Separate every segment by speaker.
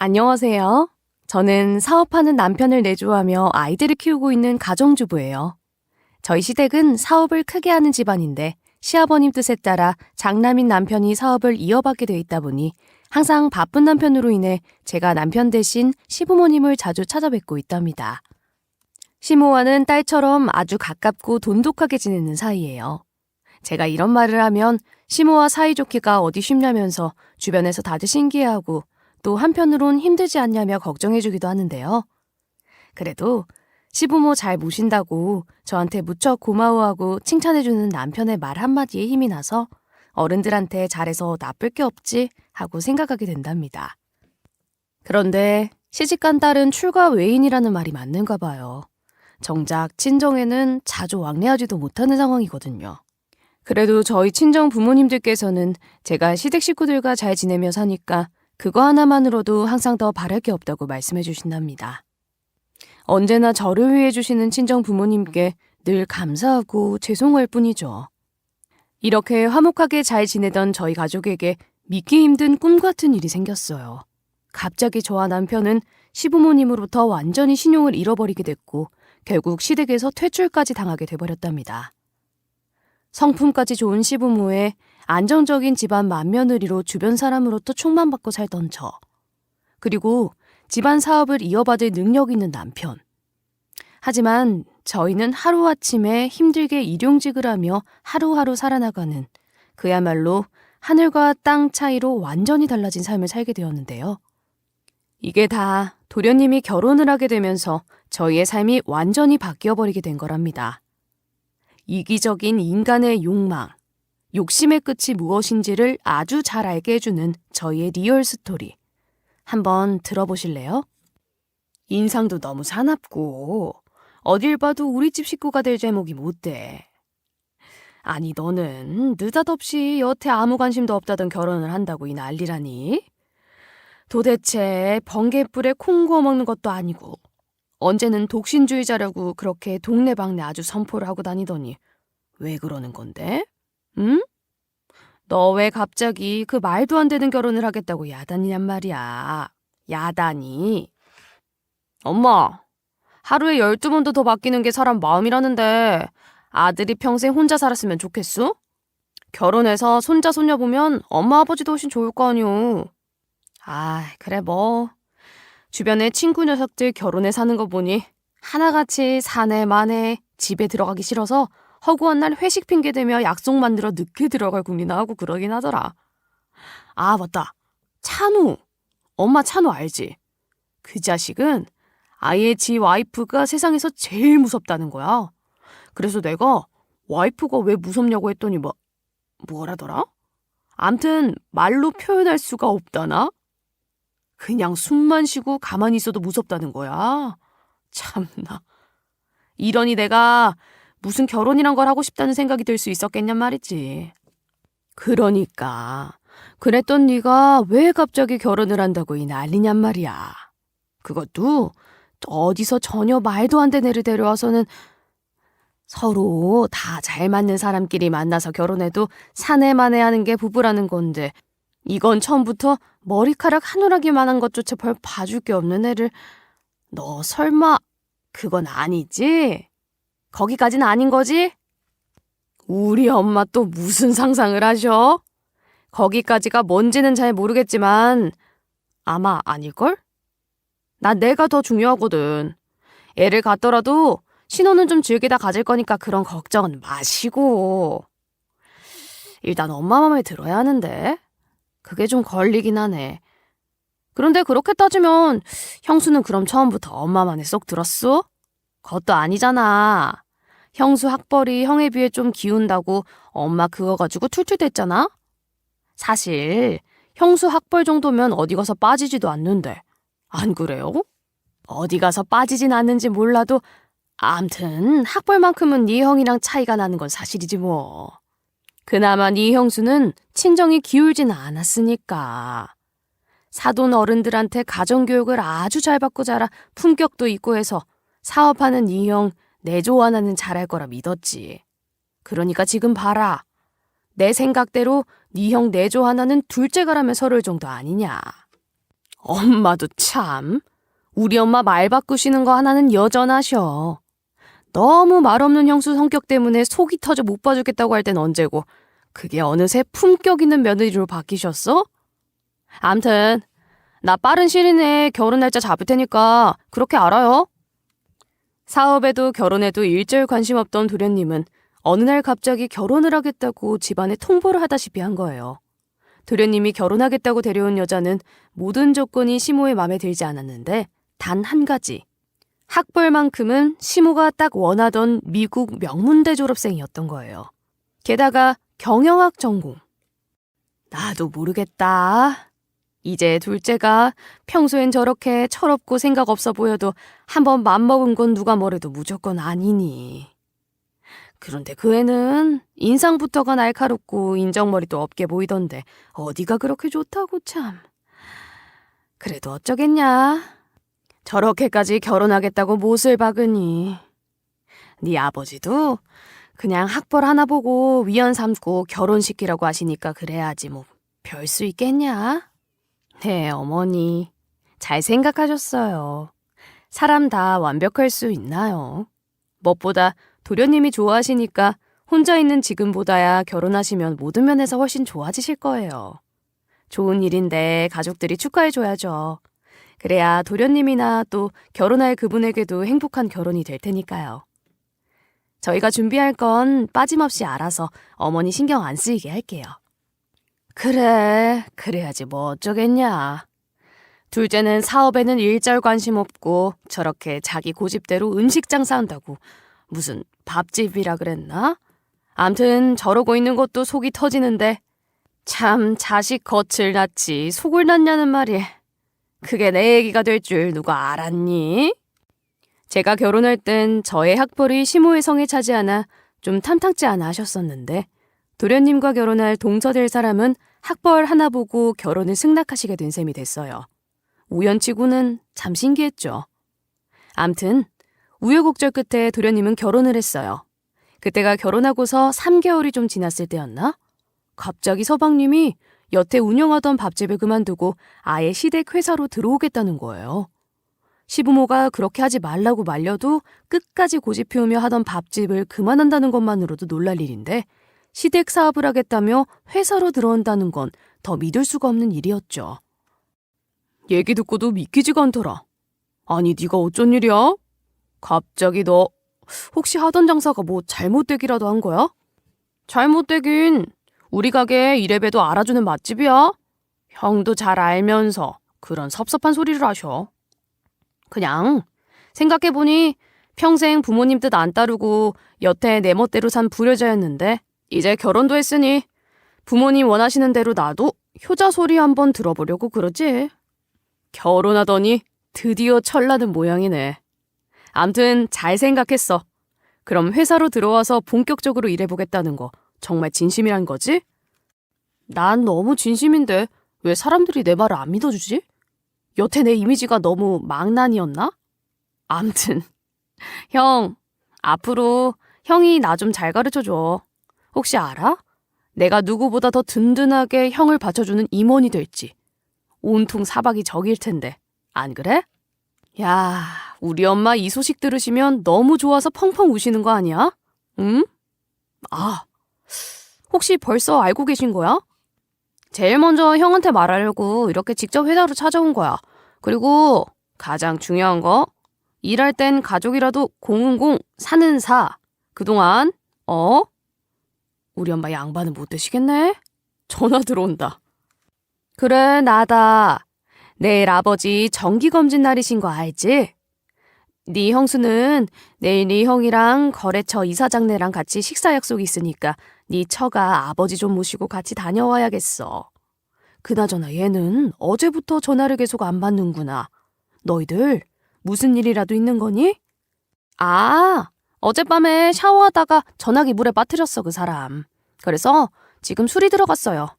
Speaker 1: 안녕하세요. 저는 사업하는 남편을 내조하며 아이들을 키우고 있는 가정주부예요. 저희 시댁은 사업을 크게 하는 집안인데 시아버님 뜻에 따라 장남인 남편이 사업을 이어받게 돼 있다 보니 항상 바쁜 남편으로 인해 제가 남편 대신 시부모님을 자주 찾아뵙고 있답니다. 시모와는 딸처럼 아주 가깝고 돈독하게 지내는 사이예요. 제가 이런 말을 하면 시모와 사이좋기가 어디 쉽냐면서 주변에서 다들 신기해하고 또 한편으론 힘들지 않냐며 걱정해주기도 하는데요. 그래도 시부모 잘 모신다고 저한테 무척 고마워하고 칭찬해주는 남편의 말 한마디에 힘이 나서 어른들한테 잘해서 나쁠 게 없지 하고 생각하게 된답니다. 그런데 시집간 딸은 출가 외인이라는 말이 맞는가 봐요. 정작 친정에는 자주 왕래하지도 못하는 상황이거든요. 그래도 저희 친정 부모님들께서는 제가 시댁 식구들과 잘 지내며 사니까 그거 하나만으로도 항상 더 바랄 게 없다고 말씀해 주신답니다. 언제나 저를 위해 주시는 친정 부모님께 늘 감사하고 죄송할 뿐이죠. 이렇게 화목하게 잘 지내던 저희 가족에게 믿기 힘든 꿈 같은 일이 생겼어요. 갑자기 저와 남편은 시부모님으로부터 완전히 신용을 잃어버리게 됐고 결국 시댁에서 퇴출까지 당하게 돼버렸답니다. 성품까지 좋은 시부모에 안정적인 집안 맏며느리로 주변 사람으로부터 충만받고 살던 저. 그리고 집안 사업을 이어받을 능력 있는 남편. 하지만 저희는 하루아침에 힘들게 일용직을 하며 하루하루 살아나가는 그야말로 하늘과 땅 차이로 완전히 달라진 삶을 살게 되었는데요. 이게 다 도련님이 결혼을 하게 되면서 저희의 삶이 완전히 바뀌어버리게 된 거랍니다. 이기적인 인간의 욕망, 욕심의 끝이 무엇인지를 아주 잘 알게 해주는 저희의 리얼 스토리. 한번 들어보실래요? 인상도 너무 사납고 어딜 봐도 우리 집 식구가 될 제목이 못 돼. 아니 너는 느닷없이 여태 아무 관심도 없다던 결혼을 한다고 이 난리라니? 도대체 번갯불에 콩 구워 먹는 것도 아니고 언제는 독신주의자라고 그렇게 동네방네 아주 선포를 하고 다니더니 왜 그러는 건데? 응? 너 왜 갑자기 그 말도 안 되는 결혼을 하겠다고 야단이냔 말이야. 야단이. 엄마, 하루에 12번도 더 바뀌는 게 사람 마음이라는데 아들이 평생 혼자 살았으면 좋겠어? 결혼해서 손자 손녀 보면 엄마 아버지도 훨씬 좋을 거 아니오. 아, 그래 뭐. 주변에 친구 녀석들 결혼해 사는 거 보니 하나같이 사내 마내 집에 들어가기 싫어서 허구한 날 회식 핑계 대며 약속 만들어 늦게 들어갈 궁리나 하고 그러긴 하더라. 아 맞다. 찬우. 엄마 찬우 알지? 그 자식은 아예 지 와이프가 세상에서 제일 무섭다는 거야. 그래서 내가 와이프가 왜 무섭냐고 했더니 뭐라더라? 암튼 말로 표현할 수가 없다나? 그냥 숨만 쉬고 가만히 있어도 무섭다는 거야. 참나. 이러니 내가 무슨 결혼이란 걸 하고 싶다는 생각이 들 수 있었겠냔 말이지. 그러니까 그랬던 네가 왜 갑자기 결혼을 한다고 이 난리냔 말이야. 그것도 어디서 전혀 말도 안 되는 애를 데려와서는 서로 다 잘 맞는 사람끼리 만나서 결혼해도 사내만해하는 게 부부라는 건데 이건 처음부터 머리카락 한 오라기만한 것조차 별 봐줄 게 없는 애를 너 설마 그건 아니지? 거기까지는 아닌 거지? 우리 엄마 또 무슨 상상을 하셔? 거기까지가 뭔지는 잘 모르겠지만 아마 아닐걸? 난 내가 더 중요하거든. 애를 갖더라도 신혼은 좀 즐기다 가질 거니까 그런 걱정은 마시고. 일단 엄마 맘에 들어야 하는데 그게 좀 걸리긴 하네. 그런데 그렇게 따지면 형수는 그럼 처음부터 엄마 맘에 쏙 들었어? 그것도 아니잖아. 형수 학벌이 형에 비해 좀 기운다고 엄마 그거 가지고 툴툴댔잖아? 사실 형수 학벌 정도면 어디 가서 빠지지도 않는데 안 그래요? 어디 가서 빠지진 않는지 몰라도 암튼 학벌만큼은 네 형이랑 차이가 나는 건 사실이지 뭐. 그나마 네 형수는 친정이 기울진 않았으니까. 사돈 어른들한테 가정교육을 아주 잘 받고 자라 품격도 있고 해서 사업하는 네 형 내조 하나는 잘할 거라 믿었지. 그러니까 지금 봐라. 내 생각대로 네 형 내조 하나는 둘째가라며 서를 정도 아니냐. 엄마도 참. 우리 엄마 말 바꾸시는 거 하나는 여전하셔. 너무 말 없는 형수 성격 때문에 속이 터져 못 봐주겠다고 할 땐 언제고 그게 어느새 품격 있는 며느리로 바뀌셨어? 암튼 나 빠른 시일 내에 결혼 날짜 잡을 테니까 그렇게 알아요. 사업에도 결혼에도 일절 관심 없던 도련님은 어느 날 갑자기 결혼을 하겠다고 집안에 통보를 하다시피 한 거예요. 도련님이 결혼하겠다고 데려온 여자는 모든 조건이 시모의 마음에 들지 않았는데 단 한 가지. 학벌만큼은 시모가 딱 원하던 미국 명문대 졸업생이었던 거예요. 게다가 경영학 전공. 나도 모르겠다. 이제 둘째가 평소엔 저렇게 철없고 생각 없어 보여도 한번 맘먹은 건 누가 뭐래도 무조건 아니니. 그런데 그 애는 인상부터가 날카롭고 인정머리도 없게 보이던데 어디가 그렇게 좋다고 참. 그래도 어쩌겠냐. 저렇게까지 결혼하겠다고 못을 박으니. 네 아버지도 그냥 학벌 하나 보고 위안 삼고 결혼시키라고 하시니까 그래야지 뭐 별 수 있겠냐? 네, 어머니. 잘 생각하셨어요. 사람 다 완벽할 수 있나요? 무엇보다 도련님이 좋아하시니까 혼자 있는 지금보다야 결혼하시면 모든 면에서 훨씬 좋아지실 거예요. 좋은 일인데 가족들이 축하해줘야죠. 그래야 도련님이나 또 결혼할 그분에게도 행복한 결혼이 될 테니까요. 저희가 준비할 건 빠짐없이 알아서 어머니 신경 안 쓰이게 할게요. 그래, 그래야지 뭐 어쩌겠냐. 둘째는 사업에는 일절 관심 없고 저렇게 자기 고집대로 음식 장사한다고 무슨 밥집이라 그랬나? 암튼 저러고 있는 것도 속이 터지는데 참 자식 겉을 낳지 속을 낳냐는 말이 그게 내 얘기가 될 줄 누가 알았니? 제가 결혼할 땐 저의 학벌이 시모의 성에 차지 않아 좀 탐탁지 않아 하셨었는데 도련님과 결혼할 동서될 사람은 학벌 하나 보고 결혼을 승낙하시게 된 셈이 됐어요. 우연치고는 참 신기했죠. 암튼 우여곡절 끝에 도련님은 결혼을 했어요. 그때가 결혼하고서 3개월이 좀 지났을 때였나? 갑자기 서방님이 여태 운영하던 밥집을 그만두고 아예 시댁 회사로 들어오겠다는 거예요. 시부모가 그렇게 하지 말라고 말려도 끝까지 고집 피우며 하던 밥집을 그만한다는 것만으로도 놀랄 일인데 시댁 사업을 하겠다며 회사로 들어온다는 건 더 믿을 수가 없는 일이었죠. 얘기 듣고도 믿기지가 않더라. 아니 네가 어쩐 일이야? 갑자기 너 혹시 하던 장사가 뭐 잘못되기라도 한 거야? 잘못되긴 우리 가게 이래봬도 알아주는 맛집이야. 형도 잘 알면서 그런 섭섭한 소리를 하셔. 그냥 생각해보니 평생 부모님 뜻 안 따르고 여태 내 멋대로 산 불효자였는데 이제 결혼도 했으니 부모님 원하시는 대로 나도 효자 소리 한번 들어보려고 그러지. 결혼하더니 드디어 철나는 모양이네. 암튼 잘 생각했어. 그럼 회사로 들어와서 본격적으로 일해보겠다는 거 정말 진심이란 거지? 난 너무 진심인데 왜 사람들이 내 말을 안 믿어주지? 여태 내 이미지가 너무 망난이었나? 암튼 형, 앞으로 형이 나 좀 잘 가르쳐줘. 혹시 알아? 내가 누구보다 더 든든하게 형을 받쳐주는 임원이 될지. 온통 사박이 적일 텐데. 안 그래? 야, 우리 엄마 이 소식 들으시면 너무 좋아서 펑펑 우시는 거 아니야? 응? 아, 혹시 벌써 알고 계신 거야? 제일 먼저 형한테 말하려고 이렇게 직접 회사로 찾아온 거야. 그리고 가장 중요한 거, 일할 땐 가족이라도 공은 공, 사는 사. 그동안 우리 엄마 양반은 못 되시겠네? 전화 들어온다. 그래, 나다. 내일 아버지 정기검진 날이신 거 알지? 네 형수는 내일 네 형이랑 거래처 이사장네랑 같이 식사 약속이 있으니까 네 처가 아버지 좀 모시고 같이 다녀와야겠어. 그나저나 얘는 어제부터 전화를 계속 안 받는구나. 너희들 무슨 일이라도 있는 거니? 아, 어젯밤에 샤워하다가 전화기 물에 빠뜨렸어, 그 사람. 그래서 지금 술이 들어갔어요.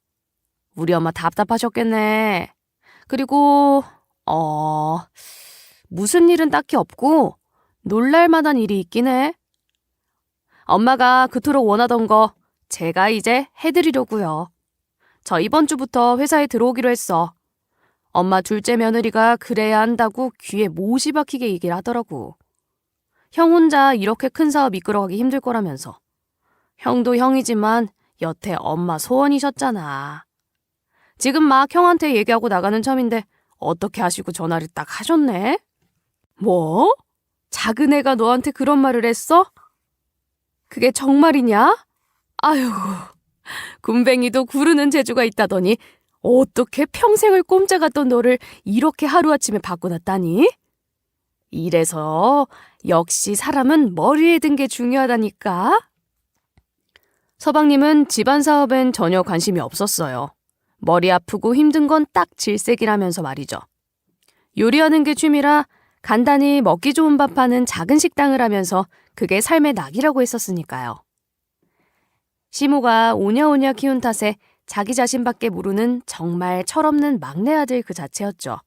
Speaker 1: 우리 엄마 답답하셨겠네. 그리고 무슨 일은 딱히 없고 놀랄만한 일이 있긴 해. 엄마가 그토록 원하던 거 제가 이제 해드리려고요. 저 이번 주부터 회사에 들어오기로 했어. 엄마 둘째 며느리가 그래야 한다고 귀에 못이 박히게 얘기를 하더라고. 형 혼자 이렇게 큰 사업 이끌어가기 힘들 거라면서. 형도 형이지만 여태 엄마 소원이셨잖아. 지금 막 형한테 얘기하고 나가는 참인데 어떻게 하시고 전화를 딱 하셨네? 뭐? 작은 애가 너한테 그런 말을 했어? 그게 정말이냐? 아유, 굼벵이도 구르는 재주가 있다더니 어떻게 평생을 꼼짝았던 너를 이렇게 하루아침에 바꿔놨다니? 이래서 역시 사람은 머리에 든 게 중요하다니까. 서방님은 집안 사업엔 전혀 관심이 없었어요. 머리 아프고 힘든 건 딱 질색이라면서 말이죠. 요리하는 게 취미라 간단히 먹기 좋은 밥하는 작은 식당을 하면서 그게 삶의 낙이라고 했었으니까요. 시모가 오냐오냐 키운 탓에 자기 자신밖에 모르는 정말 철없는 막내 아들 그 자체였죠.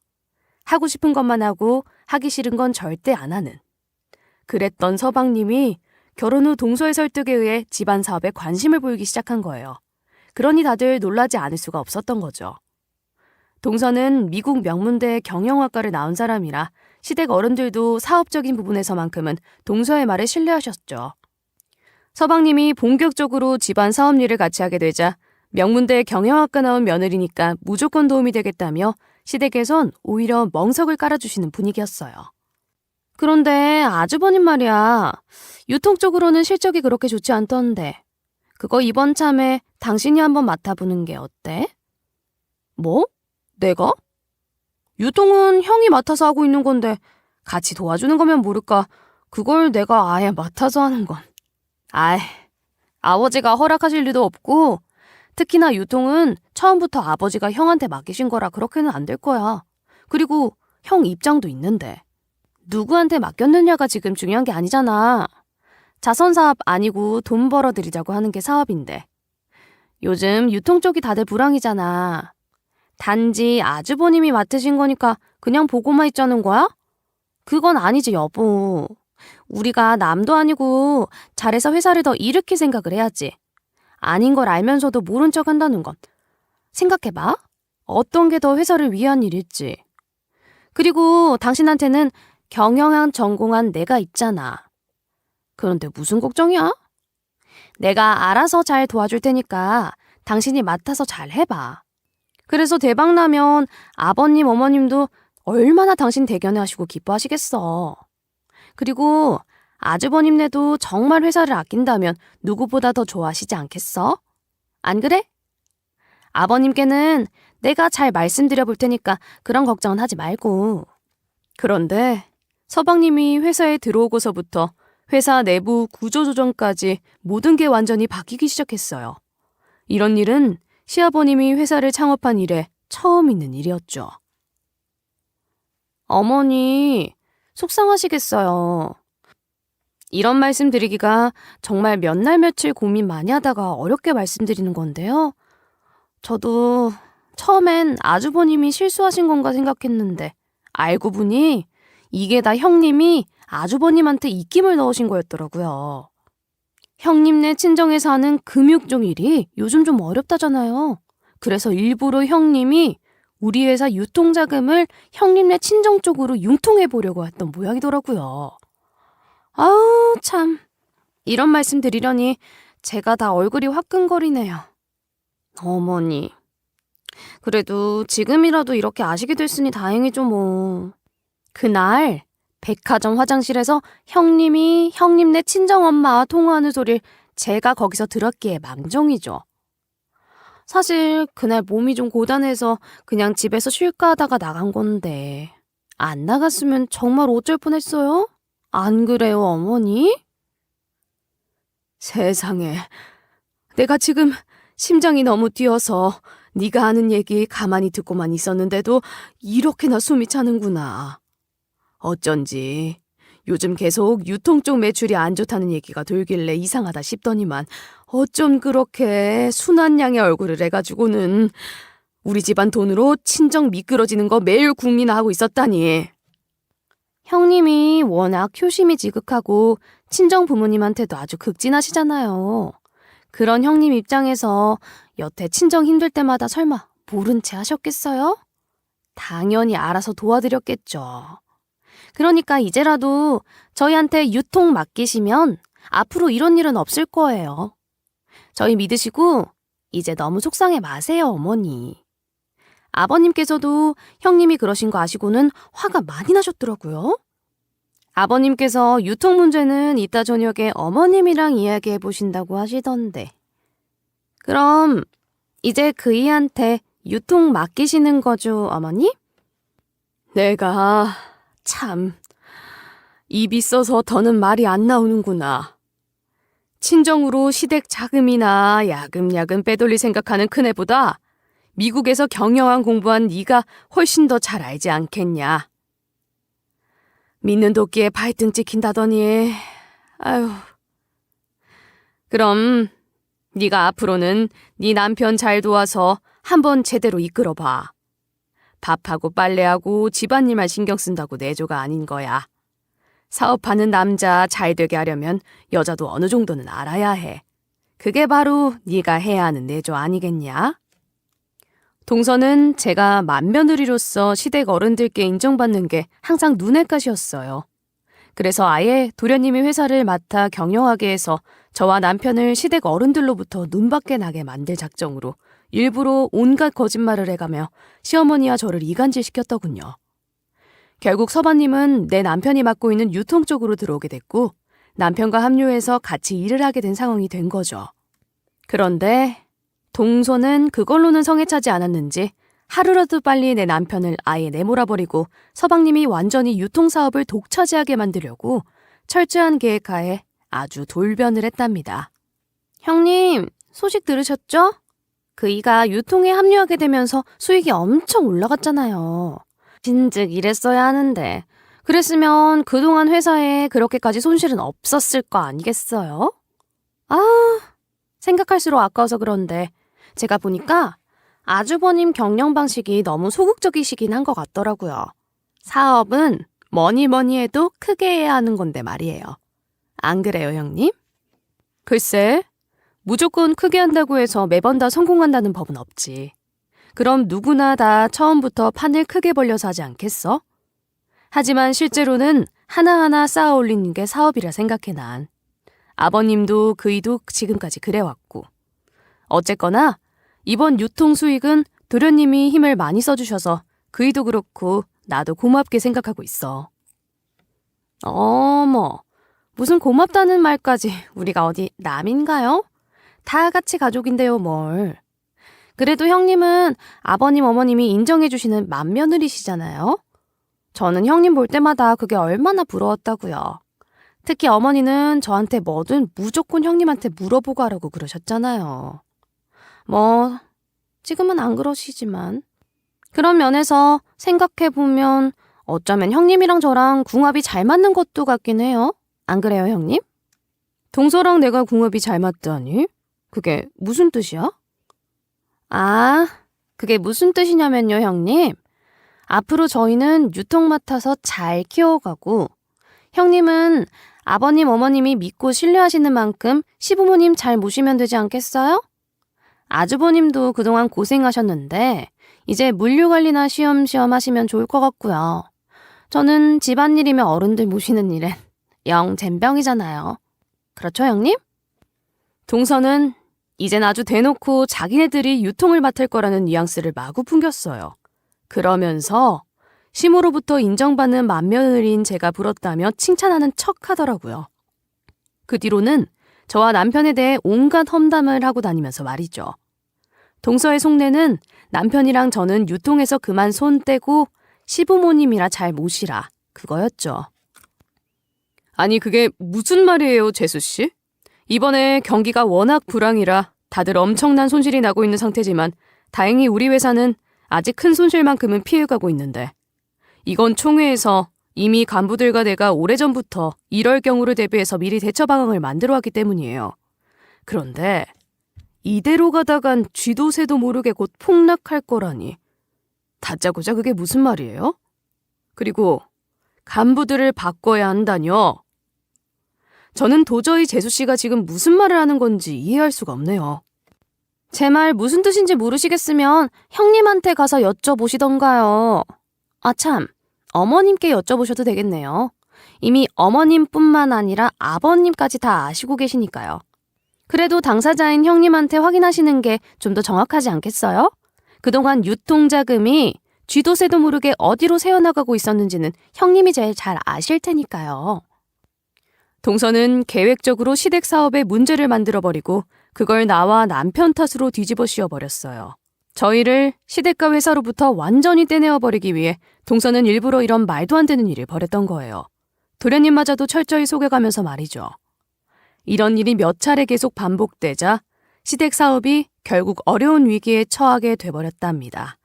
Speaker 1: 하고 싶은 것만 하고 하기 싫은 건 절대 안 하는. 그랬던 서방님이 결혼 후 동서의 설득에 의해 집안 사업에 관심을 보이기 시작한 거예요. 그러니 다들 놀라지 않을 수가 없었던 거죠. 동서는 미국 명문대 경영학과를 나온 사람이라 시댁 어른들도 사업적인 부분에서만큼은 동서의 말에 신뢰하셨죠. 서방님이 본격적으로 집안 사업 일을 같이 하게 되자 명문대 경영학과 나온 며느리니까 무조건 도움이 되겠다며 시댁에선 오히려 멍석을 깔아주시는 분위기였어요. 그런데 아주버님 말이야. 유통 쪽으로는 실적이 그렇게 좋지 않던데. 그거 이번 참에 당신이 한번 맡아보는 게 어때? 뭐? 내가? 유통은 형이 맡아서 하고 있는 건데 같이 도와주는 거면 모를까. 그걸 내가 아예 맡아서 하는 건. 아이, 아버지가 허락하실 리도 없고 특히나 유통은 처음부터 아버지가 형한테 맡기신 거라 그렇게는 안 될 거야. 그리고 형 입장도 있는데. 누구한테 맡겼느냐가 지금 중요한 게 아니잖아. 자선사업 아니고 돈 벌어들이자고 하는 게 사업인데. 요즘 유통 쪽이 다들 불황이잖아. 단지 아주버님이 맡으신 거니까 그냥 보고만 있자는 거야? 그건 아니지, 여보. 우리가 남도 아니고 잘해서 회사를 더 일으킬 생각을 해야지. 아닌 걸 알면서도 모른 척 한다는 건. 생각해봐. 어떤 게 더 회사를 위한 일일지. 그리고 당신한테는 경영학 전공한 내가 있잖아. 그런데 무슨 걱정이야? 내가 알아서 잘 도와줄 테니까 당신이 맡아서 잘 해봐. 그래서 대박 나면 아버님, 어머님도 얼마나 당신 대견해 하시고 기뻐하시겠어. 그리고 아주버님네도 정말 회사를 아낀다면 누구보다 더 좋아하시지 않겠어? 안 그래? 아버님께는 내가 잘 말씀드려 볼 테니까 그런 걱정은 하지 말고. 그런데 서방님이 회사에 들어오고서부터 회사 내부 구조조정까지 모든 게 완전히 바뀌기 시작했어요. 이런 일은 시아버님이 회사를 창업한 이래 처음 있는 일이었죠. 어머니, 속상하시겠어요. 이런 말씀 드리기가 정말 몇 날 며칠 고민 많이 하다가 어렵게 말씀드리는 건데요. 저도 처음엔 아주버님이 실수하신 건가 생각했는데 알고 보니 이게 다 형님이 아주버님한테 입김을 넣으신 거였더라고요. 형님네 친정에서 하는 금육종 일이 요즘 좀 어렵다잖아요. 그래서 일부러 형님이 우리 회사 유통자금을 형님네 친정 쪽으로 융통해보려고 했던 모양이더라고요. 아우 참, 이런 말씀 드리려니 제가 다 얼굴이 화끈거리네요. 어머니, 그래도 지금이라도 이렇게 아시게 됐으니 다행이죠 뭐. 그날 백화점 화장실에서 형님이 형님네 친정엄마와 통화하는 소리를 제가 거기서 들었기에 망정이죠. 사실 그날 몸이 좀 고단해서 그냥 집에서 쉴까 하다가 나간 건데 안 나갔으면 정말 어쩔 뻔했어요? 안 그래요, 어머니? 세상에, 내가 지금 심장이 너무 뛰어서 네가 하는 얘기 가만히 듣고만 있었는데도 이렇게나 숨이 차는구나. 어쩐지 요즘 계속 유통 쪽 매출이 안 좋다는 얘기가 돌길래 이상하다 싶더니만 어쩜 그렇게 순한 양의 얼굴을 해가지고는 우리 집안 돈으로 친정 미끄러지는 거 매일 궁리나 하고 있었다니. 형님이 워낙 효심이 지극하고 친정 부모님한테도 아주 극진하시잖아요. 그런 형님 입장에서 여태 친정 힘들 때마다 설마 모른 채 하셨겠어요? 당연히 알아서 도와드렸겠죠. 그러니까 이제라도 저희한테 유통 맡기시면 앞으로 이런 일은 없을 거예요. 저희 믿으시고 이제 너무 속상해 마세요, 어머니. 아버님께서도 형님이 그러신 거 아시고는 화가 많이 나셨더라고요. 아버님께서 유통 문제는 이따 저녁에 어머님이랑 이야기해 보신다고 하시던데. 그럼 이제 그이한테 유통 맡기시는 거죠, 어머니? 내가 참 입이 써서 더는 말이 안 나오는구나. 친정으로 시댁 자금이나 야금야금 빼돌릴 생각하는 큰애보다 미국에서 경영학 공부한 네가 훨씬 더 잘 알지 않겠냐. 믿는 도끼에 발등 찍힌다더니. 아유. 그럼 네가 앞으로는 네 남편 잘 도와서 한번 제대로 이끌어봐. 밥하고 빨래하고 집안일만 신경 쓴다고 내조가 아닌 거야. 사업하는 남자 잘 되게 하려면 여자도 어느 정도는 알아야 해. 그게 바로 네가 해야 하는 내조 아니겠냐? 동서는 제가 맏며느리로서 시댁 어른들께 인정받는 게 항상 눈엣 가시였어요. 그래서 아예 도련님이 회사를 맡아 경영하게 해서 저와 남편을 시댁 어른들로부터 눈밖에 나게 만들 작정으로 일부러 온갖 거짓말을 해가며 시어머니와 저를 이간질시켰더군요. 결국 서방님은 내 남편이 맡고 있는 유통 쪽으로 들어오게 됐고 남편과 합류해서 같이 일을 하게 된 상황이 된 거죠. 그런데 동서는 그걸로는 성에 차지 않았는지 하루라도 빨리 내 남편을 아예 내몰아버리고 서방님이 완전히 유통사업을 독차지하게 만들려고 철저한 계획하에 아주 돌변을 했답니다. 형님, 소식 들으셨죠? 그이가 유통에 합류하게 되면서 수익이 엄청 올라갔잖아요. 진즉 이랬어야 하는데 그랬으면 그동안 회사에 그렇게까지 손실은 없었을 거 아니겠어요? 생각할수록 아까워서 그런데 제가 보니까 아주버님 경영 방식이 너무 소극적이시긴 한 것 같더라고요. 사업은 뭐니 해도 크게 해야 하는 건데 말이에요. 안 그래요, 형님? 글쎄, 무조건 크게 한다고 해서 매번 다 성공한다는 법은 없지. 그럼 누구나 다 처음부터 판을 크게 벌려서 하지 않겠어? 하지만 실제로는 하나하나 쌓아 올리는 게 사업이라 생각해 난. 아버님도 그이도 지금까지 그래왔고. 어쨌거나 이번 유통 수익은 도련님이 힘을 많이 써주셔서 그이도 그렇고 나도 고맙게 생각하고 있어. 어머, 무슨 고맙다는 말까지. 우리가 어디 남인가요? 다 같이 가족인데요, 뭘. 그래도 형님은 아버님, 어머님이 인정해주시는 맏며느리시잖아요. 저는 형님 볼 때마다 그게 얼마나 부러웠다고요. 특히 어머니는 저한테 뭐든 무조건 형님한테 물어보고 하라고 그러셨잖아요. 뭐 지금은 안 그러시지만 그런 면에서 생각해보면 어쩌면 형님이랑 저랑 궁합이 잘 맞는 것도 같긴 해요. 안 그래요, 형님? 동서랑 내가 궁합이 잘 맞다니? 그게 무슨 뜻이야? 그게 무슨 뜻이냐면요, 형님. 앞으로 저희는 유통 맡아서 잘 키워가고 형님은 아버님, 어머님이 믿고 신뢰하시는 만큼 시부모님 잘 모시면 되지 않겠어요? 아주버님도 그동안 고생하셨는데 이제 물류관리나 쉬엄쉬엄 하시면 좋을 것 같고요. 저는 집안일이며 어른들 모시는 일엔 영 젬병이잖아요. 그렇죠, 형님? 동서는 이젠 아주 대놓고 자기네들이 유통을 맡을 거라는 뉘앙스를 마구 풍겼어요. 그러면서 시모로부터 인정받는 맏며느리인 제가 부럽다며 칭찬하는 척 하더라고요. 그 뒤로는 저와 남편에 대해 온갖 험담을 하고 다니면서 말이죠. 동서의 속내는 남편이랑 저는 유통에서 그만 손 떼고 시부모님이라 잘 모시라 그거였죠. 아니 그게 무슨 말이에요, 재수씨? 이번에 경기가 워낙 불황이라 다들 엄청난 손실이 나고 있는 상태지만 다행히 우리 회사는 아직 큰 손실만큼은 피해가고 있는데 이건 총회에서 이미 간부들과 내가 오래전부터 이럴 경우를 대비해서 미리 대처 방안을 만들어왔기 때문이에요. 그런데 이대로 가다간 쥐도 새도 모르게 곧 폭락할 거라니. 다짜고짜 그게 무슨 말이에요? 그리고 간부들을 바꿔야 한다뇨. 저는 도저히 재수씨가 지금 무슨 말을 하는 건지 이해할 수가 없네요. 제 말 무슨 뜻인지 모르시겠으면 형님한테 가서 여쭤보시던가요. 아 참, 어머님께 여쭤보셔도 되겠네요. 이미 어머님뿐만 아니라 아버님까지 다 아시고 계시니까요. 그래도 당사자인 형님한테 확인하시는 게 좀 더 정확하지 않겠어요? 그동안 유통자금이 쥐도 새도 모르게 어디로 새어나가고 있었는지는 형님이 제일 잘 아실 테니까요. 동서는 계획적으로 시댁 사업에 문제를 만들어버리고 그걸 나와 남편 탓으로 뒤집어 씌워버렸어요. 저희를 시댁과 회사로부터 완전히 떼내어버리기 위해 동서는 일부러 이런 말도 안 되는 일을 벌였던 거예요. 도련님마저도 철저히 속여가면서 말이죠. 이런 일이 몇 차례 계속 반복되자 시댁 사업이 결국 어려운 위기에 처하게 돼버렸답니다.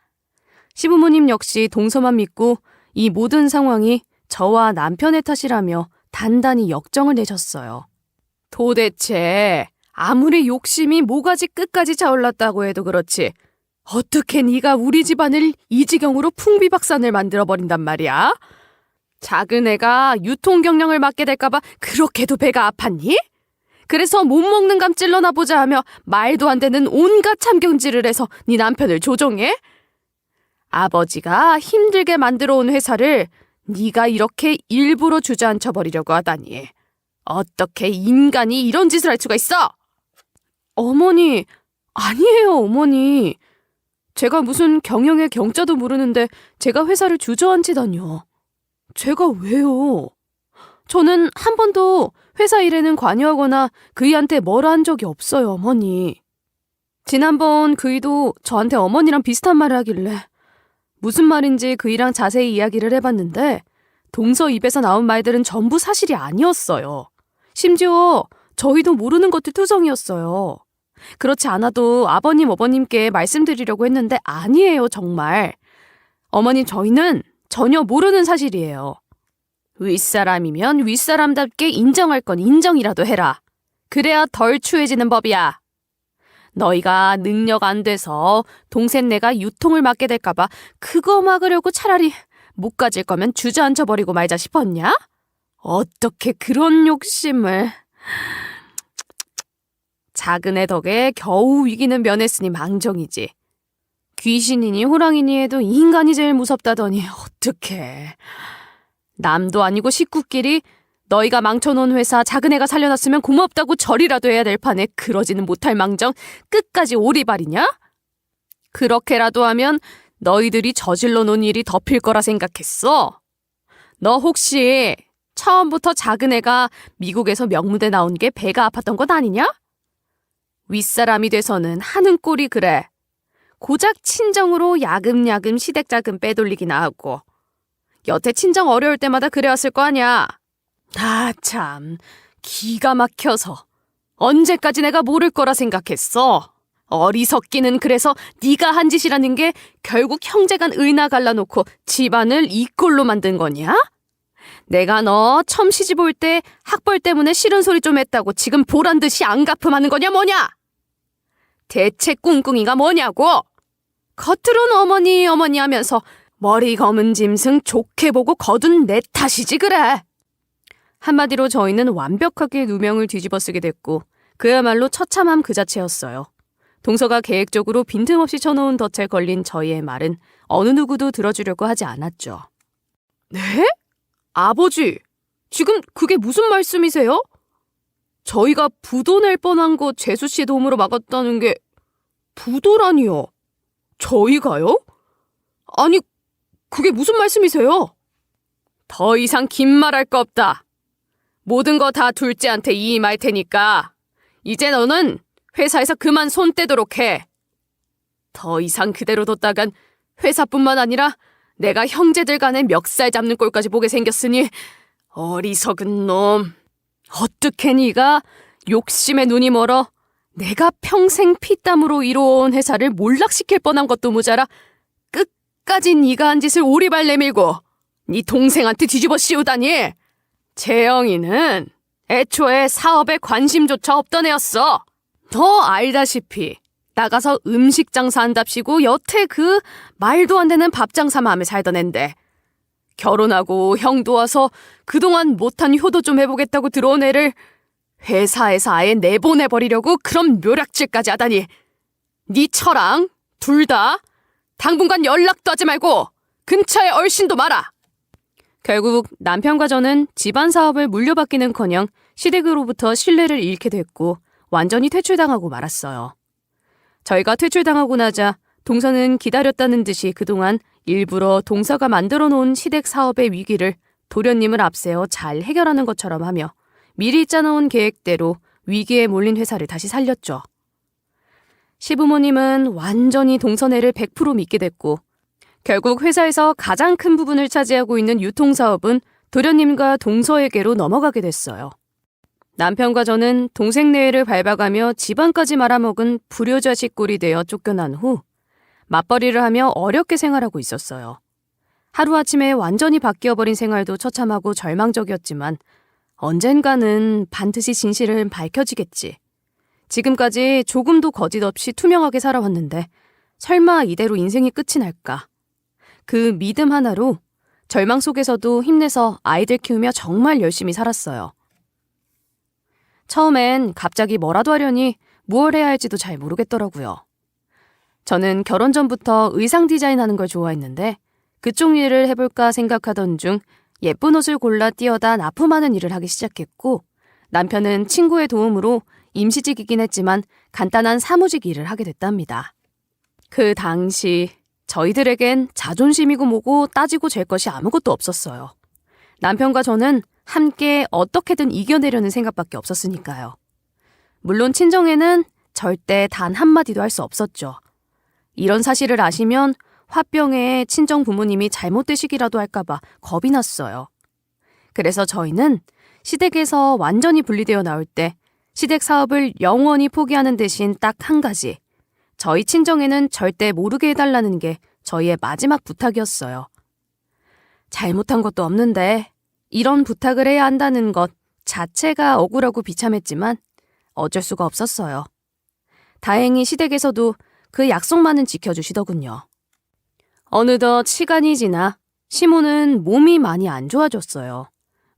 Speaker 1: 시부모님 역시 동서만 믿고 이 모든 상황이 저와 남편의 탓이라며 단단히 역정을 내셨어요. 도대체 아무리 욕심이 모가지 끝까지 차올랐다고 해도 그렇지 어떻게 네가 우리 집안을 이 지경으로 풍비박산을 만들어버린단 말이야? 작은 애가 유통경영을 맡게 될까봐 그렇게도 배가 아팠니? 그래서 못 먹는 감 찔러나 보자 하며 말도 안 되는 온갖 참경질을 해서 네 남편을 조종해? 아버지가 힘들게 만들어 온 회사를 네가 이렇게 일부러 주저앉혀버리려고 하다니. 어떻게 인간이 이런 짓을 할 수가 있어? 어머니, 아니에요 어머니. 제가 무슨 경영의 경자도 모르는데 제가 회사를 주저앉히다니요. 제가 왜요? 저는 한 번도 회사 일에는 관여하거나 그이한테 뭐라 한 적이 없어요, 어머니. 지난번 그이도 저한테 어머니랑 비슷한 말을 하길래 무슨 말인지 그이랑 자세히 이야기를 해봤는데 동서 입에서 나온 말들은 전부 사실이 아니었어요. 심지어 저희도 모르는 것도 투성이었어요. 그렇지 않아도 아버님, 어머님께 말씀드리려고 했는데 아니에요, 정말. 어머님, 저희는 전혀 모르는 사실이에요. 윗사람이면 윗사람답게 인정할 건 인정이라도 해라. 그래야 덜 추해지는 법이야. 너희가 능력 안 돼서 동생네가 유통을 맡게 될까봐 그거 막으려고 차라리 못 가질 거면 주저앉혀버리고 말자 싶었냐? 어떻게 그런 욕심을... 작은 애 덕에 겨우 위기는 면했으니 망정이지. 귀신이니 호랑이니 해도 인간이 제일 무섭다더니 어떡해. 남도 아니고 식구끼리 너희가 망쳐놓은 회사 작은 애가 살려놨으면 고맙다고 절이라도 해야 될 판에 그러지는 못할 망정 끝까지 오리발이냐? 그렇게라도 하면 너희들이 저질러 놓은 일이 덮일 거라 생각했어? 너 혹시 처음부터 작은 애가 미국에서 명무대 나온 게 배가 아팠던 건 아니냐? 윗사람이 돼서는 하는 꼴이 그래. 고작 친정으로 야금야금 시댁자금 빼돌리기나 하고 여태 친정 어려울 때마다 그래왔을 거 아냐. 아 참, 기가 막혀서 언제까지 내가 모를 거라 생각했어. 어리석기는 그래서 네가 한 짓이라는 게 결국 형제간 의나 갈라놓고 집안을 이 꼴로 만든 거냐? 내가 너 처음 시집 올 때 학벌 때문에 싫은 소리 좀 했다고 지금 보란듯이 안 갚음하는 거냐 뭐냐? 대체 꿍꿍이가 뭐냐고? 겉으론 어머니 어머니 하면서 머리 검은 짐승 좋게 보고 거둔 내 탓이지 그래. 한마디로 저희는 완벽하게 누명을 뒤집어 쓰게 됐고 그야말로 처참함 그 자체였어요. 동서가 계획적으로 빈틈없이 쳐놓은 덫에 걸린 저희의 말은 어느 누구도 들어주려고 하지 않았죠. 네? 아버지, 지금 그게 무슨 말씀이세요? 저희가 부도 낼 뻔한 거 재수씨 도움으로 막았다는 게 부도라니요? 저희가요? 아니, 그게 무슨 말씀이세요? 더 이상 긴 말할 거 없다. 모든 거 다 둘째한테 이임할 테니까 이제 너는 회사에서 그만 손 떼도록 해. 더 이상 그대로 뒀다간 회사뿐만 아니라 내가 형제들 간에 멱살 잡는 꼴까지 보게 생겼으니 어리석은 놈. 어떻게 네가 욕심에 눈이 멀어 내가 평생 피땀으로 이뤄온 회사를 몰락시킬 뻔한 것도 모자라 끝까지 네가 한 짓을 오리발 내밀고 네 동생한테 뒤집어 씌우다니. 재영이는 애초에 사업에 관심조차 없던 애였어. 너 알다시피 나가서 음식 장사한답시고 여태 그 말도 안 되는 밥 장사만 하며 살던 앤데 결혼하고 형 도와서 그동안 못한 효도 좀 해보겠다고 들어온 애를 회사에서 아예 내보내버리려고 그런 묘략질까지 하다니. 네 처랑 둘 다 당분간 연락도 하지 말고 근처에 얼씬도 마라. 결국 남편과 저는 집안 사업을 물려받기는커녕 시댁으로부터 신뢰를 잃게 됐고 완전히 퇴출당하고 말았어요. 저희가 퇴출당하고 나자 동서는 기다렸다는 듯이 그동안 일부러 동서가 만들어 놓은 시댁 사업의 위기를 도련님을 앞세워 잘 해결하는 것처럼 하며 미리 짜놓은 계획대로 위기에 몰린 회사를 다시 살렸죠. 시부모님은 완전히 동서네를 100% 믿게 됐고 결국 회사에서 가장 큰 부분을 차지하고 있는 유통사업은 도련님과 동서에게로 넘어가게 됐어요. 남편과 저는 동생네를 밟아가며 집안까지 말아먹은 불효자식 꼴이 되어 쫓겨난 후 맞벌이를 하며 어렵게 생활하고 있었어요. 하루아침에 완전히 바뀌어버린 생활도 처참하고 절망적이었지만 언젠가는 반드시 진실은 밝혀지겠지. 지금까지 조금도 거짓 없이 투명하게 살아왔는데 설마 이대로 인생이 끝이 날까? 그 믿음 하나로 절망 속에서도 힘내서 아이들 키우며 정말 열심히 살았어요. 처음엔 갑자기 뭐라도 하려니 무얼 해야 할지도 잘 모르겠더라고요. 저는 결혼 전부터 의상 디자인하는 걸 좋아했는데 그쪽 일을 해볼까 생각하던 중 예쁜 옷을 골라 띄어다 납품하는 일을 하기 시작했고 남편은 친구의 도움으로 임시직이긴 했지만 간단한 사무직 일을 하게 됐답니다. 그 당시 저희들에겐 자존심이고 뭐고 따지고 잴 것이 아무것도 없었어요. 남편과 저는 함께 어떻게든 이겨내려는 생각밖에 없었으니까요. 물론 친정에는 절대 단 한마디도 할 수 없었죠. 이런 사실을 아시면 화병에 친정 부모님이 잘못되시기라도 할까봐 겁이 났어요. 그래서 저희는 시댁에서 완전히 분리되어 나올 때 시댁 사업을 영원히 포기하는 대신 딱 한 가지, 저희 친정에는 절대 모르게 해달라는 게 저희의 마지막 부탁이었어요. 잘못한 것도 없는데 이런 부탁을 해야 한다는 것 자체가 억울하고 비참했지만 어쩔 수가 없었어요. 다행히 시댁에서도 그 약속만은 지켜주시더군요. 어느덧 시간이 지나 시모는 몸이 많이 안 좋아졌어요.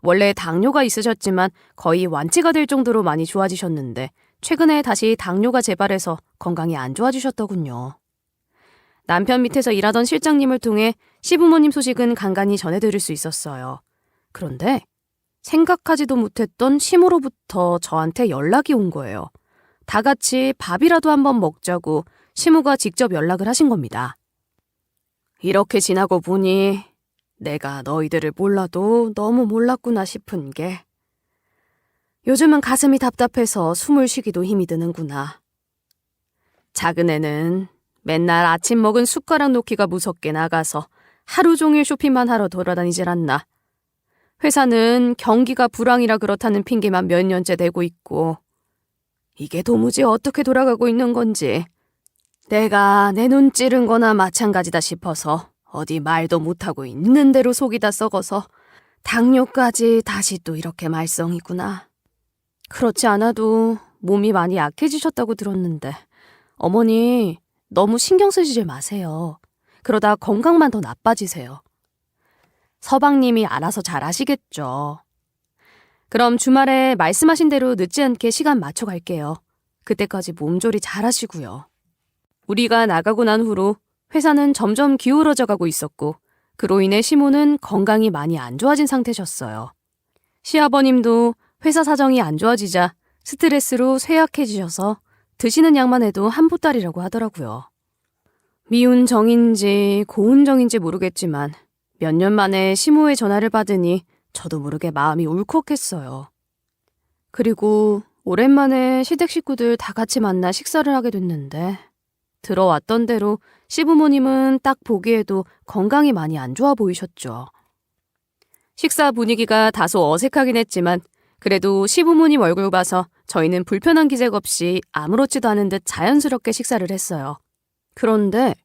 Speaker 1: 원래 당뇨가 있으셨지만 거의 완치가 될 정도로 많이 좋아지셨는데 최근에 다시 당뇨가 재발해서 건강이 안 좋아지셨더군요. 남편 밑에서 일하던 실장님을 통해 시부모님 소식은 간간히 전해드릴 수 있었어요. 그런데 생각하지도 못했던 시모로부터 저한테 연락이 온 거예요. 다 같이 밥이라도 한번 먹자고 시모가 직접 연락을 하신 겁니다. 이렇게 지나고 보니 내가 너희들을 몰라도 너무 몰랐구나 싶은 게 요즘은 가슴이 답답해서 숨을 쉬기도 힘이 드는구나. 작은 애는 맨날 아침 먹은 숟가락 놓기가 무섭게 나가서 하루 종일 쇼핑만 하러 돌아다니질 않나. 회사는 경기가 불황이라 그렇다는 핑계만 몇 년째 대고 있고 이게 도무지 어떻게 돌아가고 있는 건지 내가 내 눈 찌른 거나 마찬가지다 싶어서 어디 말도 못하고 있는 대로 속이 다 썩어서 당뇨까지 다시 또 이렇게 말썽이구나. 그렇지 않아도 몸이 많이 약해지셨다고 들었는데 어머니 너무 신경 쓰시지 마세요. 그러다 건강만 더 나빠지세요. 서방님이 알아서 잘 아시겠죠. 그럼 주말에 말씀하신 대로 늦지 않게 시간 맞춰 갈게요. 그때까지 몸조리 잘 하시고요. 우리가 나가고 난 후로 회사는 점점 기울어져 가고 있었고 그로 인해 시모는 건강이 많이 안 좋아진 상태셨어요. 시아버님도 회사 사정이 안 좋아지자 스트레스로 쇠약해지셔서 드시는 약만 해도 한 보따리라고 하더라고요. 미운 정인지 고운 정인지 모르겠지만 몇 년 만에 시모의 전화를 받으니 저도 모르게 마음이 울컥했어요. 그리고 오랜만에 시댁 식구들 다 같이 만나 식사를 하게 됐는데 들어왔던 대로 시부모님은 딱 보기에도 건강이 많이 안 좋아 보이셨죠. 식사 분위기가 다소 어색하긴 했지만 그래도 시부모님 얼굴 봐서 저희는 불편한 기색 없이 아무렇지도 않은 듯 자연스럽게 식사를 했어요. 그런데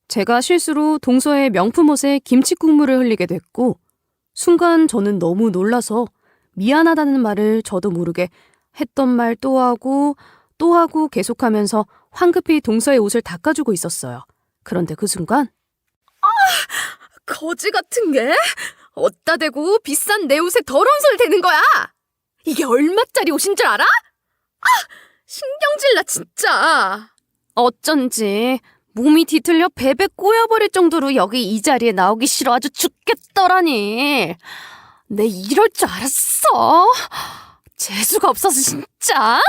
Speaker 1: 제가 실수로 동서의 명품 옷에 김치 국물을 흘리게 됐고 순간 저는 너무 놀라서 미안하다는 말을 저도 모르게 했던 말 또 하고 계속하면서 황급히 동서의 옷을 닦아주고 있었어요. 그런데 그 순간 거지 같은 게 어디다 대고 비싼 내 옷에 더러운 손을 대는 거야. 이게 얼마짜리 옷인 줄 알아? 신경질 나 진짜. 어쩐지 몸이 뒤틀려 베베 꼬여버릴 정도로 여기 이 자리에 나오기 싫어 아주 죽겠더라니. 내 이럴 줄 알았어. 재수가 없어서 진짜.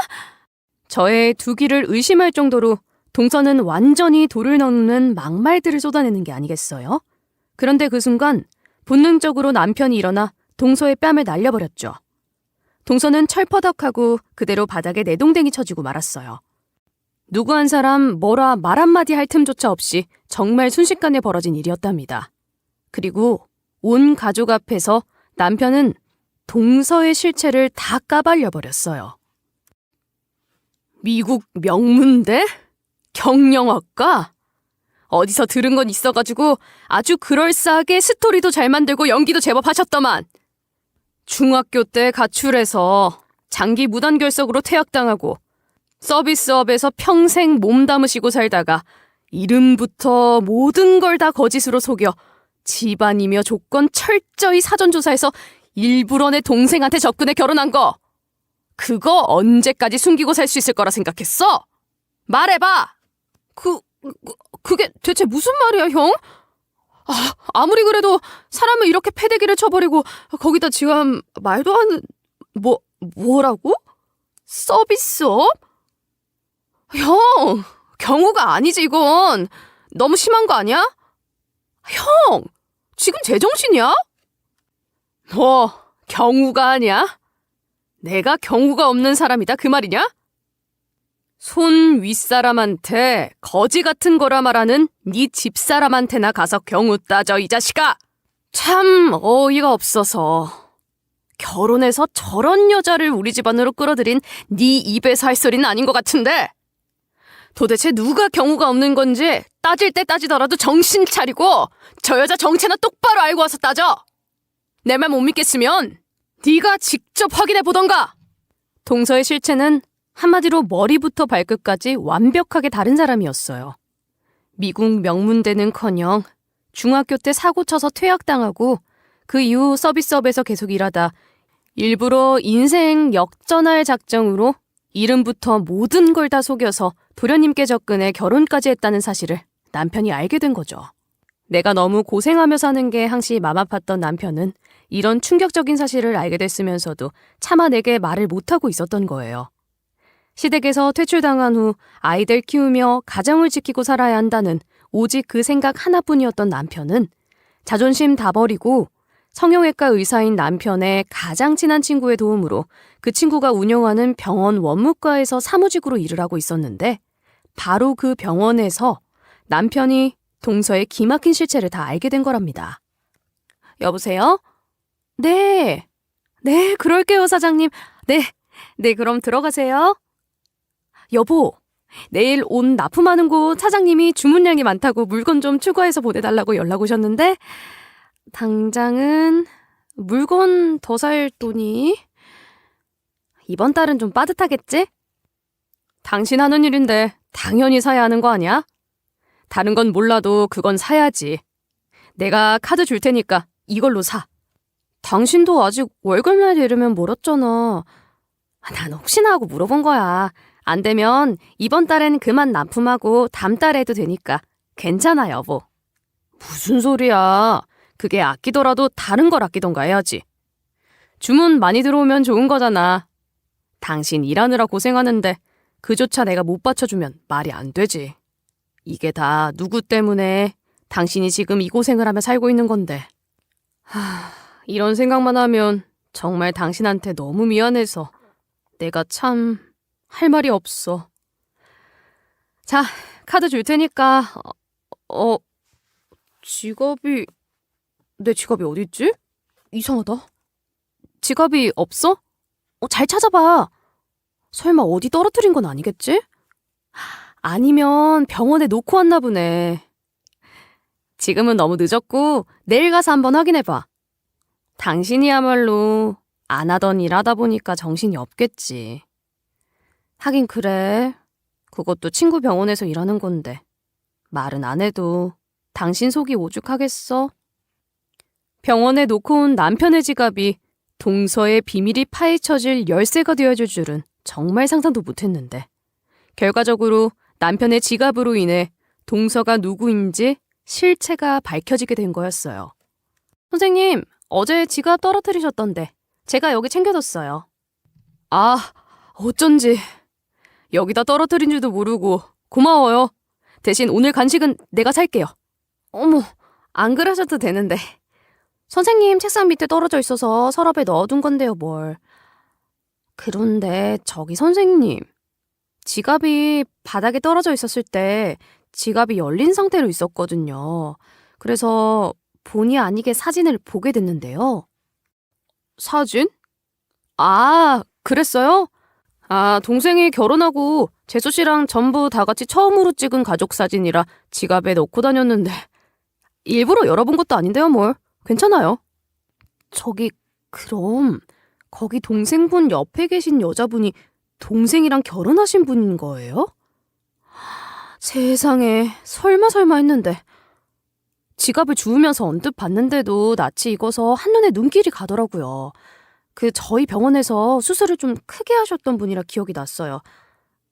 Speaker 1: 저의 두 귀를 의심할 정도로 동서는 완전히 돌을 넘는 막말들을 쏟아내는 게 아니겠어요? 그런데 그 순간 본능적으로 남편이 일어나 동서의 뺨을 날려버렸죠. 동서는 철퍼덕하고 그대로 바닥에 내동댕이 쳐지고 말았어요. 누구 한 사람 뭐라 말 한마디 할 틈조차 없이 정말 순식간에 벌어진 일이었답니다. 그리고 온 가족 앞에서 남편은 동서의 실체를 다 까발려버렸어요. 미국 명문대? 경영학과? 어디서 들은 건 있어가지고 아주 그럴싸하게 스토리도 잘 만들고 연기도 제법 하셨더만. 중학교 때 가출해서 장기 무단결석으로 퇴학당하고 서비스업에서 평생 몸담으시고 살다가 이름부터 모든 걸 다 거짓으로 속여 집안이며 조건 철저히 사전조사해서 일부러 내 동생한테 접근해 결혼한 거. 그거 언제까지 숨기고 살 수 있을 거라 생각했어? 말해봐! 그게 대체 무슨 말이야, 형? 아무리 그래도 사람을 이렇게 패대기를 쳐버리고 거기다 지금 말도 안... 뭐라고? 서비스업? 형! 경우가 아니지 이건. 너무 심한 거 아니야? 형! 지금 제정신이야? 뭐 경우가 아니야? 내가 경우가 없는 사람이다 그 말이냐? 손 윗사람한테 거지 같은 거라 말하는 네 집사람한테나 가서 경우 따져 이 자식아. 참 어이가 없어서. 결혼해서 저런 여자를 우리 집안으로 끌어들인 네 입에서 할 소리는 아닌 것 같은데. 도대체 누가 경우가 없는 건지 따질 때 따지더라도 정신 차리고 저 여자 정체나 똑바로 알고 와서 따져. 내 말 못 믿겠으면 네가 직접 확인해 보던가. 동서의 실체는 한마디로 머리부터 발끝까지 완벽하게 다른 사람이었어요. 미국 명문대는커녕 중학교 때 사고 쳐서 퇴학당하고 그 이후 서비스업에서 계속 일하다 일부러 인생 역전할 작정으로 이름부터 모든 걸 다 속여서 도련님께 접근해 결혼까지 했다는 사실을 남편이 알게 된 거죠. 내가 너무 고생하며 사는 게 항시 맘 아팠던 남편은 이런 충격적인 사실을 알게 됐으면서도 차마 내게 말을 못하고 있었던 거예요. 시댁에서 퇴출당한 후 아이들 키우며 가정을 지키고 살아야 한다는 오직 그 생각 하나뿐이었던 남편은 자존심 다 버리고 성형외과 의사인 남편의 가장 친한 친구의 도움으로 그 친구가 운영하는 병원 원무과에서 사무직으로 일을 하고 있었는데 바로 그 병원에서 남편이 동서의 기막힌 실체를 다 알게 된 거랍니다. 여보세요? 네, 그럴게요, 사장님. 네, 그럼 들어가세요. 여보, 내일 옷 납품하는 곳 사장님이 주문량이 많다고 물건 좀 추가해서 보내달라고 연락 오셨는데 당장은 물건 더 살 돈이 이번 달은 좀 빠듯하겠지? 당신 하는 일인데 당연히 사야 하는 거 아니야? 다른 건 몰라도 그건 사야지. 내가 카드 줄 테니까 이걸로 사. 당신도 아직 월급날 이르면 멀었잖아. 난 혹시나 하고 물어본 거야. 안 되면 이번 달엔 그만 납품하고 다음 달에 해도 되니까 괜찮아 여보. 무슨 소리야. 그게 아끼더라도 다른 걸 아끼던가 해야지. 주문 많이 들어오면 좋은 거잖아. 당신 일하느라 고생하는데 그조차 내가 못 받쳐주면 말이 안 되지. 이게 다 누구 때문에 당신이 지금 이 고생을 하며 살고 있는 건데. 이런 생각만 하면 정말 당신한테 너무 미안해서 내가 참 할 말이 없어. 자, 카드 줄 테니까 내 지갑이 어디 있지? 이상하다. 지갑이 없어? 잘 찾아봐. 설마 어디 떨어뜨린 건 아니겠지? 아니면 병원에 놓고 왔나 보네. 지금은 너무 늦었고 내일 가서 한번 확인해봐. 당신이야말로 안 하던 일 하다 보니까 정신이 없겠지. 하긴 그래. 그것도 친구 병원에서 일하는 건데 말은 안 해도 당신 속이 오죽하겠어? 병원에 놓고 온 남편의 지갑이 동서의 비밀이 파헤쳐질 열쇠가 되어줄 줄은 정말 상상도 못했는데 결과적으로 남편의 지갑으로 인해 동서가 누구인지 실체가 밝혀지게 된 거였어요. 선생님, 어제 지갑 떨어뜨리셨던데 제가 여기 챙겨뒀어요. 아, 어쩐지 여기다 떨어뜨린 줄도 모르고 고마워요. 대신 오늘 간식은 내가 살게요. 어머, 안 그러셔도 되는데. 선생님 책상 밑에 떨어져 있어서 서랍에 넣어둔 건데요, 뭘. 그런데 저기 선생님, 지갑이 바닥에 떨어져 있었을 때 지갑이 열린 상태로 있었거든요. 그래서 본의 아니게 사진을 보게 됐는데요. 사진? 아, 그랬어요? 아, 동생이 결혼하고 재수 씨랑 전부 다 같이 처음으로 찍은 가족 사진이라 지갑에 넣고 다녔는데 일부러 열어본 것도 아닌데요, 뭘. 괜찮아요. 저기, 그럼 거기 동생분 옆에 계신 여자분이 동생이랑 결혼하신 분인 거예요? 세상에, 설마 했는데. 지갑을 주우면서 언뜻 봤는데도 낯이 익어서 한눈에 눈길이 가더라고요. 저희 병원에서 수술을 좀 크게 하셨던 분이라 기억이 났어요.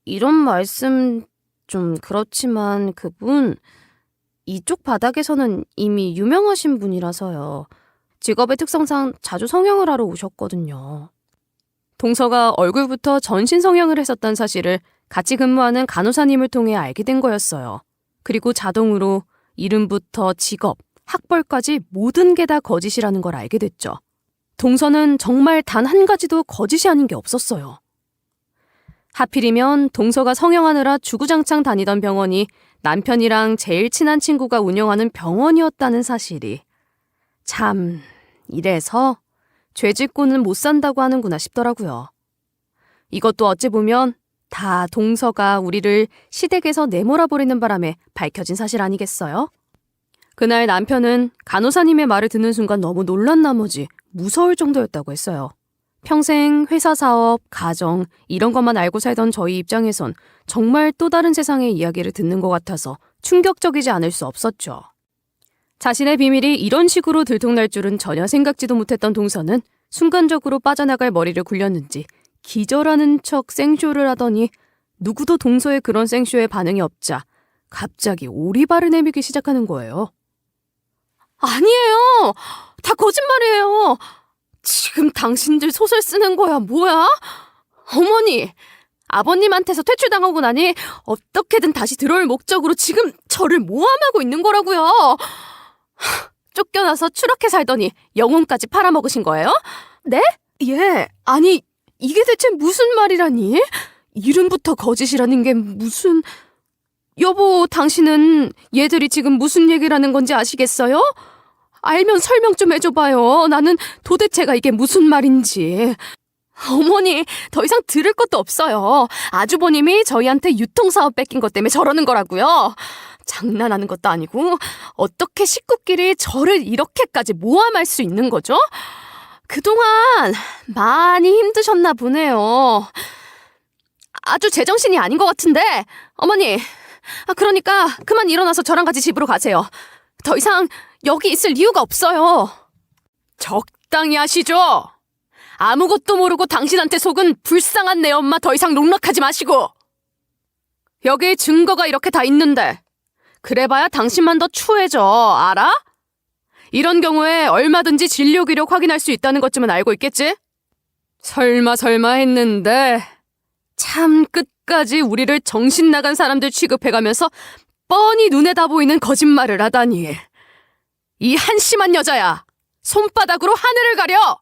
Speaker 1: 이런 말씀 좀 그렇지만 그분 이쪽 바닥에서는 이미 유명하신 분이라서요. 직업의 특성상 자주 성형을 하러 오셨거든요. 동서가 얼굴부터 전신 성형을 했었던 사실을 같이 근무하는 간호사님을 통해 알게 된 거였어요. 그리고 자동으로 이름부터 직업, 학벌까지 모든 게 다 거짓이라는 걸 알게 됐죠. 동서는 정말 단 한 가지도 거짓이 아닌 게 없었어요. 하필이면 동서가 성형하느라 주구장창 다니던 병원이 남편이랑 제일 친한 친구가 운영하는 병원이었다는 사실이. 참, 이래서 죄짓고는 못 산다고 하는구나 싶더라고요. 이것도 어찌 보면 다 동서가 우리를 시댁에서 내몰아버리는 바람에 밝혀진 사실 아니겠어요? 그날 남편은 간호사님의 말을 듣는 순간 너무 놀란 나머지 무서울 정도였다고 했어요. 평생 회사 사업, 가정 이런 것만 알고 살던 저희 입장에선 정말 또 다른 세상의 이야기를 듣는 것 같아서 충격적이지 않을 수 없었죠. 자신의 비밀이 이런 식으로 들통날 줄은 전혀 생각지도 못했던 동서는 순간적으로 빠져나갈 머리를 굴렸는지 기절하는 척 생쇼를 하더니 누구도 동서의 그런 생쇼에 반응이 없자 갑자기 오리발을 내밀기 시작하는 거예요. 아니에요! 다 거짓말이에요! 지금 당신들 소설 쓰는 거야, 뭐야? 어머니! 아버님한테서 퇴출당하고 나니 어떻게든 다시 들어올 목적으로 지금 저를 모함하고 있는 거라고요! 쫓겨나서 추락해 살더니 영혼까지 팔아먹으신 거예요? 네? 예, 아니 이게 대체 무슨 말이라니? 이름부터 거짓이라는 게 무슨... 여보, 당신은 얘들이 지금 무슨 얘기를 하는 건지 아시겠어요? 알면 설명 좀 해줘봐요. 나는 도대체가 이게 무슨 말인지. 어머니, 더 이상 들을 것도 없어요. 아주버님이 저희한테 유통사업 뺏긴 것 때문에 저러는 거라고요. 장난하는 것도 아니고 어떻게 식구끼리 저를 이렇게까지 모함할 수 있는 거죠? 그동안 많이 힘드셨나 보네요. 아주 제정신이 아닌 것 같은데. 어머니, 그러니까 그만 일어나서 저랑 같이 집으로 가세요. 더 이상 여기 있을 이유가 없어요. 적당히 하시죠. 아무것도 모르고 당신한테 속은 불쌍한 내 엄마 더 이상 농락하지 마시고. 여기 증거가 이렇게 다 있는데 그래봐야 당신만 더 추해져, 알아? 이런 경우에 얼마든지 진료 기록 확인할 수 있다는 것쯤은 알고 있겠지? 설마 했는데 참 끝까지 우리를 정신 나간 사람들 취급해가면서 뻔히 눈에 다 보이는 거짓말을 하다니. 이 한심한 여자야. 손바닥으로 하늘을 가려.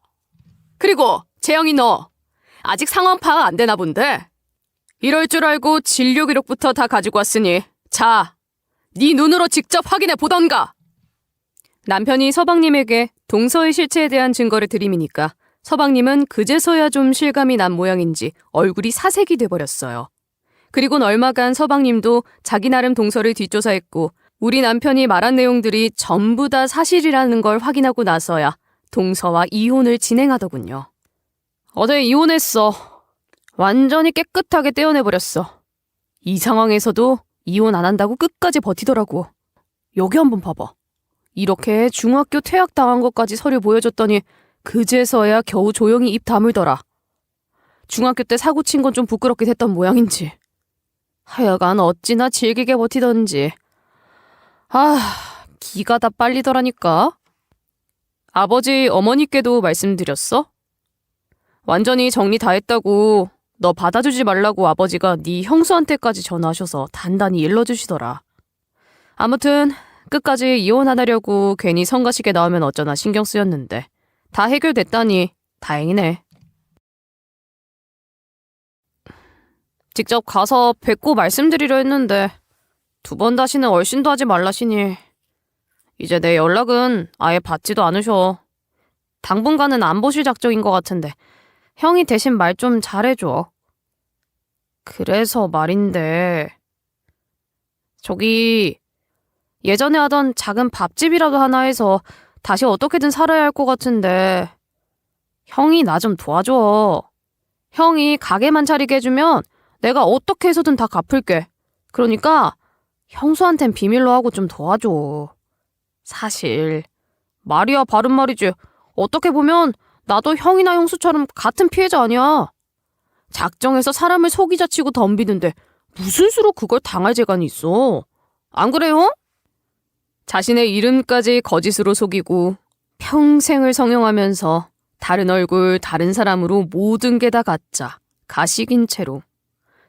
Speaker 1: 그리고 재영이 너 아직 상황 파악 안 되나 본데. 이럴 줄 알고 진료 기록부터 다 가지고 왔으니 자, 네 눈으로 직접 확인해 보던가. 남편이 서방님에게 동서의 실체에 대한 증거를 들이미니까 서방님은 그제서야 좀 실감이 난 모양인지 얼굴이 사색이 돼버렸어요. 그리곤 얼마간 서방님도 자기 나름 동서를 뒷조사했고 우리 남편이 말한 내용들이 전부 다 사실이라는 걸 확인하고 나서야 동서와 이혼을 진행하더군요. 어제 이혼했어. 완전히 깨끗하게 떼어내버렸어. 이 상황에서도 이혼 안 한다고 끝까지 버티더라고. 여기 한번 봐봐. 이렇게 중학교 퇴학당한 것까지 서류 보여줬더니 그제서야 겨우 조용히 입 다물더라. 중학교 때 사고 친 건 좀 부끄럽긴 했던 모양인지. 하여간 어찌나 질기게 버티던지. 기가 다 빨리더라니까. 아버지, 어머니께도 말씀드렸어? 완전히 정리 다 했다고 너 받아주지 말라고 아버지가 네 형수한테까지 전화하셔서 단단히 일러주시더라. 아무튼 끝까지 이혼 안 하려고 괜히 성가시게 나오면 어쩌나 신경 쓰였는데 다 해결됐다니 다행이네. 직접 가서 뵙고 말씀드리려 했는데 2번 다시는 얼씬도 하지 말라시니 이제 내 연락은 아예 받지도 않으셔. 당분간은 안 보실 작정인 것 같은데 형이 대신 말 좀 잘해줘. 그래서 말인데 저기 예전에 하던 작은 밥집이라도 하나 해서 다시 어떻게든 살아야 할 것 같은데 형이 나 좀 도와줘. 형이 가게만 차리게 해주면 내가 어떻게 해서든 다 갚을게. 그러니까 형수한텐 비밀로 하고 좀 도와줘. 사실 말이야 바른 말이지. 어떻게 보면 나도 형이나 형수처럼 같은 피해자 아니야. 작정해서 사람을 속이자 치고 덤비는데 무슨 수로 그걸 당할 재간이 있어. 안 그래요? 자신의 이름까지 거짓으로 속이고 평생을 성형하면서 다른 얼굴, 다른 사람으로 모든 게 다 가짜, 가식인 채로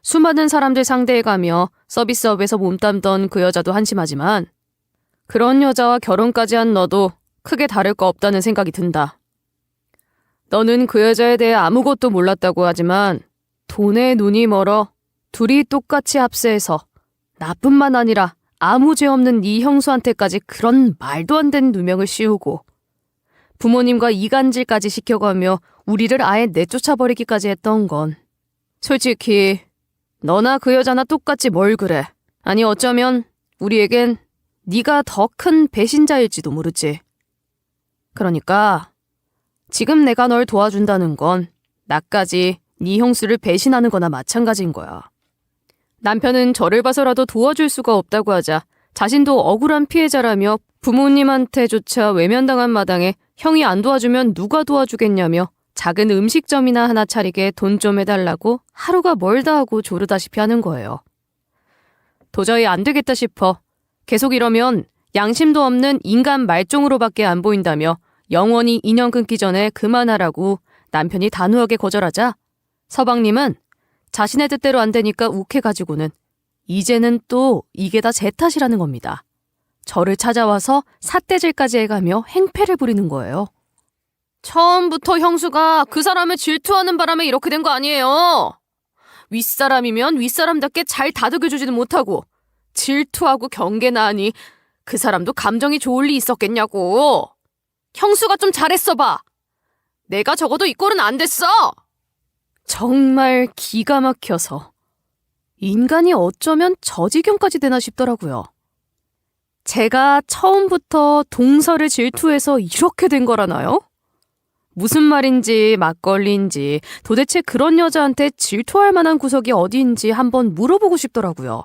Speaker 1: 수많은 사람들 상대해가며 서비스업에서 몸담던 그 여자도 한심하지만 그런 여자와 결혼까지 한 너도 크게 다를 거 없다는 생각이 든다. 너는 그 여자에 대해 아무것도 몰랐다고 하지만 돈에 눈이 멀어 둘이 똑같이 합세해서 나뿐만 아니라 아무 죄 없는 네 형수한테까지 그런 말도 안 되는 누명을 씌우고 부모님과 이간질까지 시켜가며 우리를 아예 내쫓아버리기까지 했던 건 솔직히 너나 그 여자나 똑같이 뭘 그래. 아니 어쩌면 우리에겐 네가 더 큰 배신자일지도 모르지. 그러니까 지금 내가 널 도와준다는 건 나까지 네 형수를 배신하는 거나 마찬가지인 거야. 남편은 저를 봐서라도 도와줄 수가 없다고 하자 자신도 억울한 피해자라며 부모님한테조차 외면당한 마당에 형이 안 도와주면 누가 도와주겠냐며 작은 음식점이나 하나 차리게 돈 좀 해달라고 하루가 멀다 하고 조르다시피 하는 거예요. 도저히 안 되겠다 싶어 계속 이러면 양심도 없는 인간 말종으로밖에 안 보인다며 영원히 인연 끊기 전에 그만하라고 남편이 단호하게 거절하자 서방님은 자신의 뜻대로 안 되니까 욱해가지고는 이제는 또 이게 다 제 탓이라는 겁니다. 저를 찾아와서 삿대질까지 해가며 행패를 부리는 거예요. 처음부터 형수가 그 사람을 질투하는 바람에 이렇게 된 거 아니에요. 윗사람이면 윗사람답게 잘 다독여주지는 못하고 질투하고 경계나 하니 그 사람도 감정이 좋을 리 있었겠냐고. 형수가 좀 잘했어 봐. 내가 적어도 이 꼴은 안 됐어. 정말 기가 막혀서 인간이 어쩌면 저 지경까지 되나 싶더라고요. 제가 처음부터 동서를 질투해서 이렇게 된 거라나요? 무슨 말인지 막걸리인지 도대체 그런 여자한테 질투할 만한 구석이 어디인지 한번 물어보고 싶더라고요.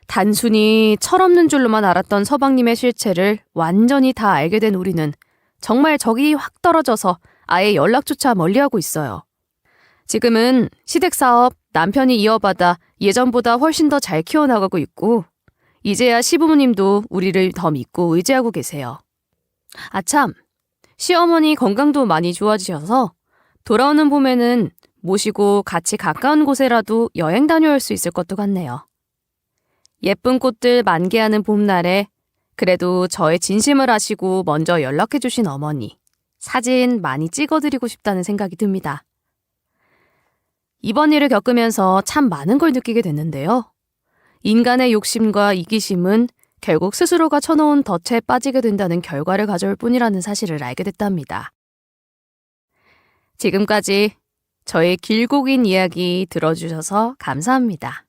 Speaker 1: 단순히 철없는 줄로만 알았던 서방님의 실체를 완전히 다 알게 된 우리는 정말 적이 확 떨어져서 아예 연락조차 멀리하고 있어요. 지금은 시댁사업 남편이 이어받아 예전보다 훨씬 더 잘 키워나가고 있고 이제야 시부모님도 우리를 더 믿고 의지하고 계세요. 아참, 시어머니 건강도 많이 좋아지셔서 돌아오는 봄에는 모시고 같이 가까운 곳에라도 여행 다녀올 수 있을 것도 같네요. 예쁜 꽃들 만개하는 봄날에 그래도 저의 진심을 아시고 먼저 연락해주신 어머니, 사진 많이 찍어드리고 싶다는 생각이 듭니다. 이번 일을 겪으면서 참 많은 걸 느끼게 됐는데요. 인간의 욕심과 이기심은 결국 스스로가 쳐놓은 덫에 빠지게 된다는 결과를 가져올 뿐이라는 사실을 알게 됐답니다. 지금까지 저의 길고 긴 이야기 들어주셔서 감사합니다.